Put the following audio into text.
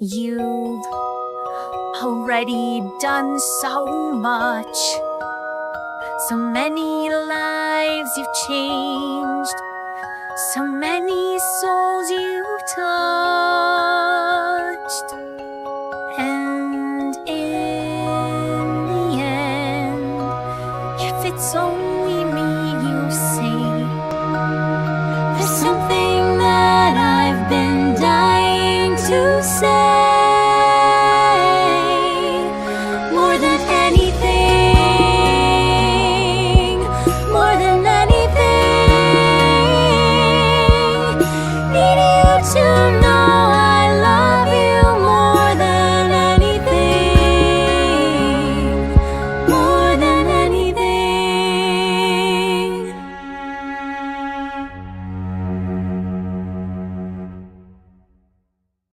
You've already done so much. So many lives you've changed. So many souls you've touched. And in the end, if it's only me you see, there's something that I've been dying to say.